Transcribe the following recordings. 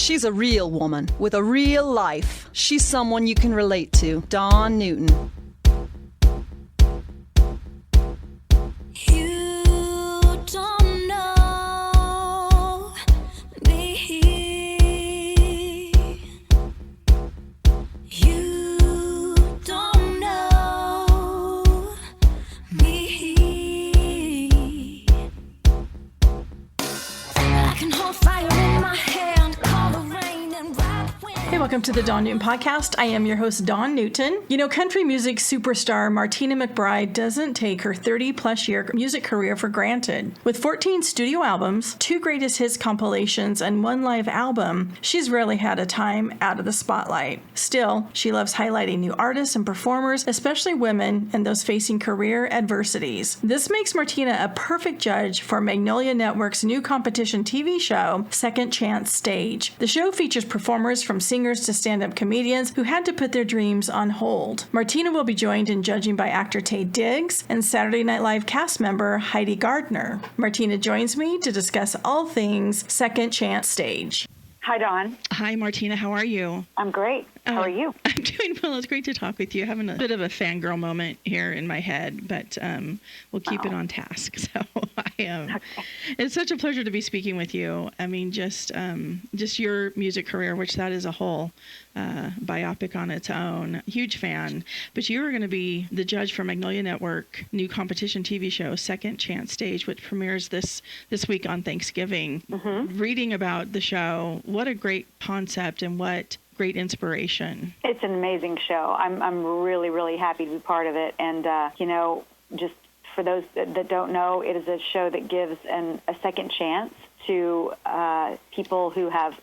She's a real woman with a real life. She's someone you can relate to. Dawn Newton. Welcome to the Dawn Newton Podcast. I am your host, Dawn Newton. You know, country music superstar Martina McBride doesn't take her 30-plus year music career for granted. With 14 studio albums, 2 greatest hits compilations, and 1 live album, she's rarely had a time out of the spotlight. Still, she loves highlighting new artists and performers, especially women and those facing career adversities. This makes Martina a perfect judge for Magnolia Network's new competition TV show, Second Chance Stage. The show features performers from singers to stand-up comedians who had to put their dreams on hold. Martina will be joined in judging by actor Taye and Saturday Night Live cast member Heidi Gardner. Martina joins me to discuss all things Second Chance Stage. Hi, Dawn. Hi, Martina. How are you? I'm great. How are you? I'm doing well. It's great to talk with you. Having a bit of a fangirl moment here in my head, but we'll keep it on task. So it's such a pleasure to be speaking with you. I mean, just your music career, which that is a whole biopic on its own. Huge fan. But you are going to be the judge for Magnolia Network new competition TV show, Second Chance Stage, which premieres this week on Thanksgiving. Mm-hmm. Reading about the show, what a great concept and what great inspiration. It's an amazing show. I'm really, really happy to be part of it. And, just for those that don't know, it is a show that gives a second chance to people who have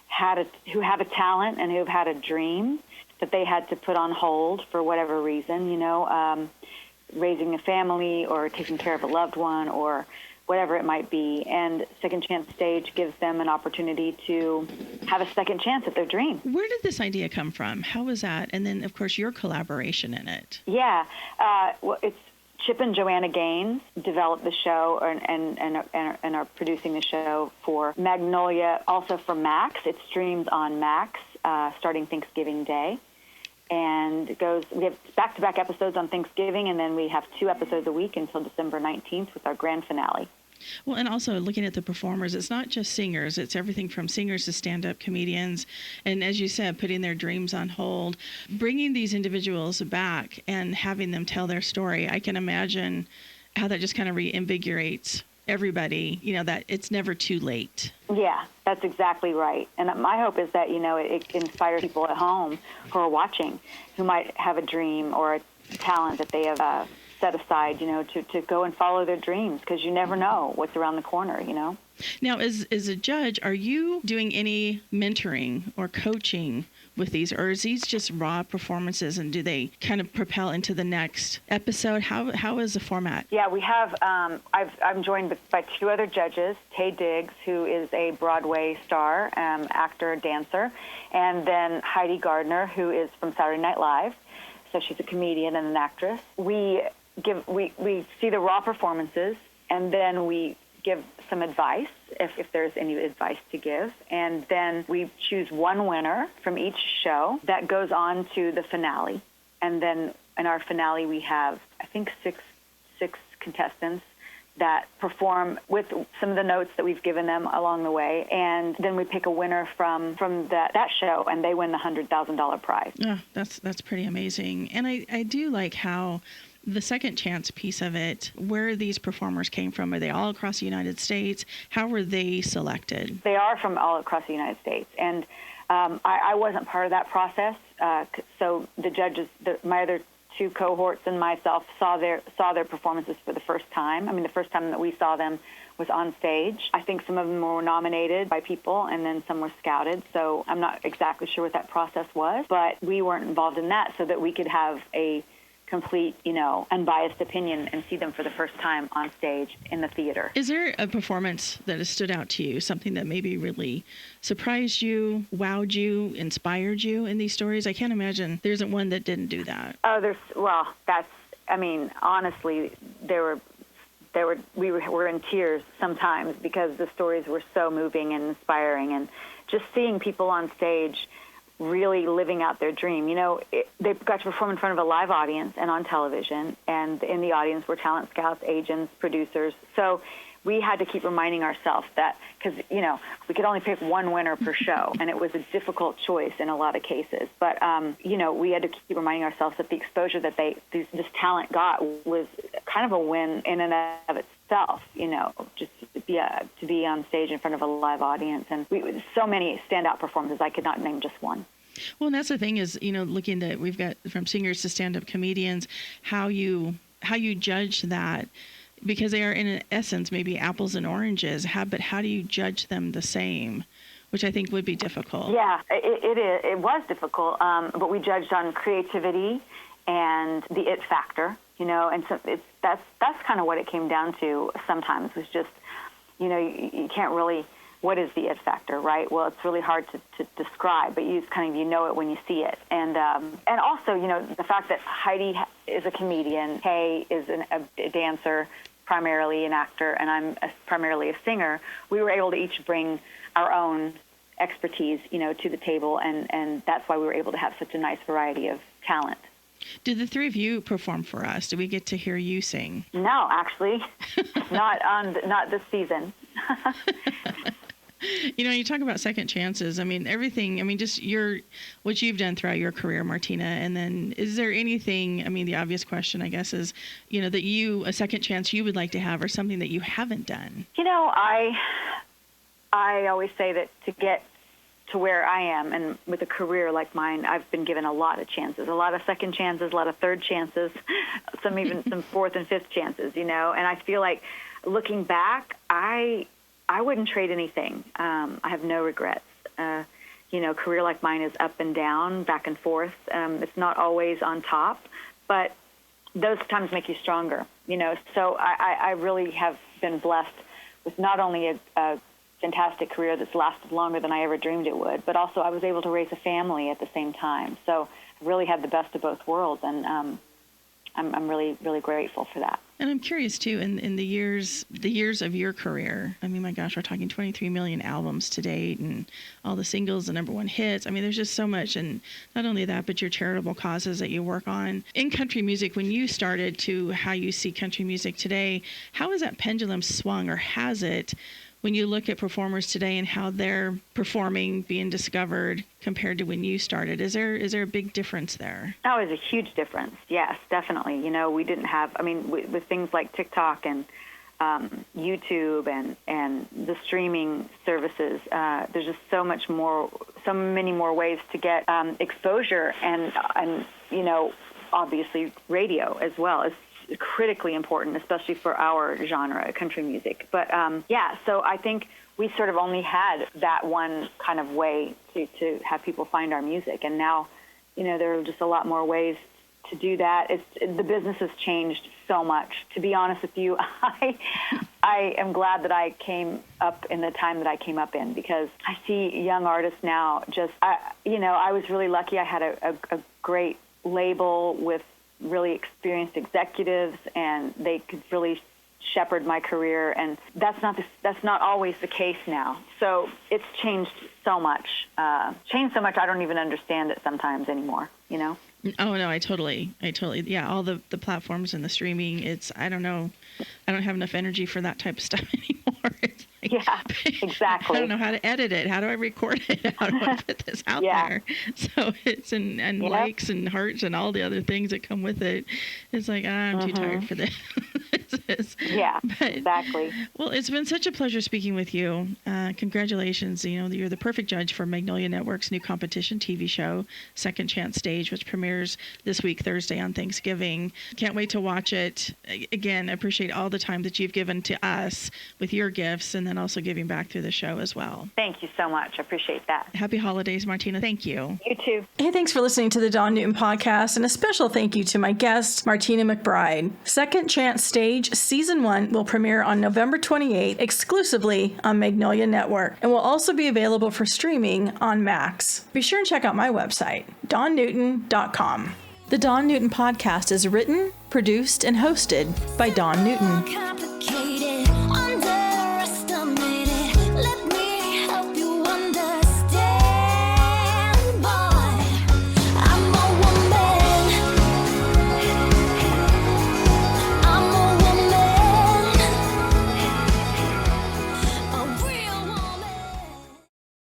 a talent and who have had a dream that they had to put on hold for whatever reason, raising a family or taking care of a loved one or whatever it might be. And Second Chance Stage gives them an opportunity to have a second chance at their dream. Where did this idea come from? How was that? And then, of course, your collaboration in it. Yeah. Well, it's Chip and Joanna Gaines developed the show and are producing the show for Magnolia, also for Max. It streams on Max starting Thanksgiving Day. And we have back-to-back episodes on Thanksgiving, and then we have 2 episodes a week until December 19th with our grand finale. Well, and also looking at the performers, it's not just singers. It's everything from singers to stand-up comedians. And as you said, putting their dreams on hold, bringing these individuals back and having them tell their story. I can imagine how that just kind of reinvigorates everybody, that it's never too late. Yeah, that's exactly right. And my hope is that, it inspires people at home who are watching, who might have a dream or a talent that they have set aside, to go and follow their dreams, because you never know what's around the corner, Now, as a judge, are you doing any mentoring or coaching with these, or is these just raw performances, and do they kind of propel into the next episode? How is the format? Yeah, we have, I'm joined by 2 other judges, Taye, who is a Broadway star, actor, dancer, and then Heidi Gardner, who is from Saturday Night Live. So she's a comedian and an actress. We see the raw performances, and then we give some advice, if there's any advice to give. And then we choose one winner from each show that goes on to the finale. And then in our finale, we have, I think, six contestants that perform with some of the notes that we've given them along the way. And then we pick a winner from that show, and they win the $100,000 prize. Yeah, that's pretty amazing. And I do like how the second chance piece of it, where these performers came from. Are they all across the United States? How were they selected? They are from all across the United States. And I wasn't part of that process. So the judges, my other 2 cohorts and myself saw their performances for the first time. I mean, the first time that we saw them was on stage. I think some of them were nominated by people, and then some were scouted. So I'm not exactly sure what that process was, but we weren't involved in that, so that we could have a complete, unbiased opinion and see them for the first time on stage in the theater. Is there a performance that has stood out to you, something that maybe really surprised you, wowed you, inspired you in these stories? I can't imagine there isn't one that didn't do that. Honestly, we were in tears sometimes, because the stories were so moving and inspiring, and just seeing people on stage really living out their dream. You know, they got to perform in front of a live audience and on television, and in the audience were talent scouts, agents, producers. So we had to keep reminding ourselves that, because, you know, we could only pick one winner per show, and it was a difficult choice in a lot of cases. But, you know, we had to keep reminding ourselves that the exposure that this talent got was kind of a win in and of itself, you know, just to be on stage in front of a live audience. And so many standout performances, I could not name just one. Well, and that's the thing is, you know, looking at, we've got from singers to stand-up comedians, how you judge that, because they are in essence maybe apples and oranges. But how do you judge them the same, which I think would be difficult. Yeah, it was difficult, but we judged on creativity and the it factor, you know, and so that's kind of what it came down to sometimes, was just, you know, you can't really, what is the it factor, right? Well, it's really hard to describe, but you just kind of, you know it when you see it. And also, you know, the fact that Heidi is a comedian, Taye is a dancer, primarily an actor, and I'm primarily a singer, we were able to each bring our own expertise, you know, to the table, and that's why we were able to have such a nice variety of talent. Did the three of you perform for us? Did we get to hear you sing? No, actually, not this season. You know, you talk about second chances. I mean, everything. I mean, just what you've done throughout your career, Martina. And then, is there anything? I mean, the obvious question, I guess, is, you know, that a second chance you would like to have, or something that you haven't done. You know, I always say that to get to where I am, and with a career like mine, I've been given a lot of chances, a lot of second chances, a lot of third chances, some fourth and fifth chances. You know, and I feel like looking back, I wouldn't trade anything. I have no regrets. You know, career like mine is up and down, back and forth. It's not always on top, but those times make you stronger, you know. So I really have been blessed with not only a fantastic career that's lasted longer than I ever dreamed it would, but also I was able to raise a family at the same time. So I really had the best of both worlds, and I'm really, really grateful for that. And I'm curious too, in the years of your career, I mean, my gosh, we're talking 23 million albums to date, and all the singles, the number one hits. I mean, there's just so much. And not only that, but your charitable causes that you work on. In country music, when you started to how you see country music today, how has that pendulum swung, or has it, when you look at performers today and how they're performing, being discovered, compared to when you started? Is there a big difference there? Oh, it's a huge difference. Yes, definitely. You know, we didn't have, I mean, with things like TikTok and YouTube and the streaming services, there's just so many more ways to get exposure, and you know, obviously radio as well is critically important, especially for our genre, country music. But yeah, so I think we sort of only had that one kind of way to have people find our music, and now, you know, there are just a lot more ways to do that. The business has changed so much. To be honest with you, I am glad that I came up in the time that I came up in, because I see young artists now you know, I was really lucky. I had a great label with really experienced executives, and they could really shepherd my career, and that's not always the case now. So it's changed so much. I don't even understand it sometimes anymore, you know? Oh no, I totally, yeah, all the platforms and the streaming, I don't know, I don't have enough energy for that type of stuff anymore. It's like, yeah, exactly. I don't know how to edit it. How do I record it? How do I put this out there? So it's, and likes and hearts and all the other things that come with it. It's like, I'm too tired for this. Yeah, exactly. Well, it's been such a pleasure speaking with you. Congratulations. You know, you're the perfect judge for Magnolia Network's new competition TV show, Second Chance Stage, which premieres this week, Thursday, on Thanksgiving. Can't wait to watch it. Again, I appreciate all the time that you've given to us with your gifts, and then also giving back through the show as well. Thank you so much. I appreciate that. Happy holidays, Martina. Thank you. You too. Hey, thanks for listening to the Dawn Newton podcast, and a special thank you to my guest, Martina McBride. Second Chance Stage Season 1 will premiere on November 28th exclusively on Magnolia Network, and will also be available for streaming on Max. Be sure and check out my website, dawnnewton.com. The Dawn Newton podcast is written, produced, and hosted by Dawn Newton.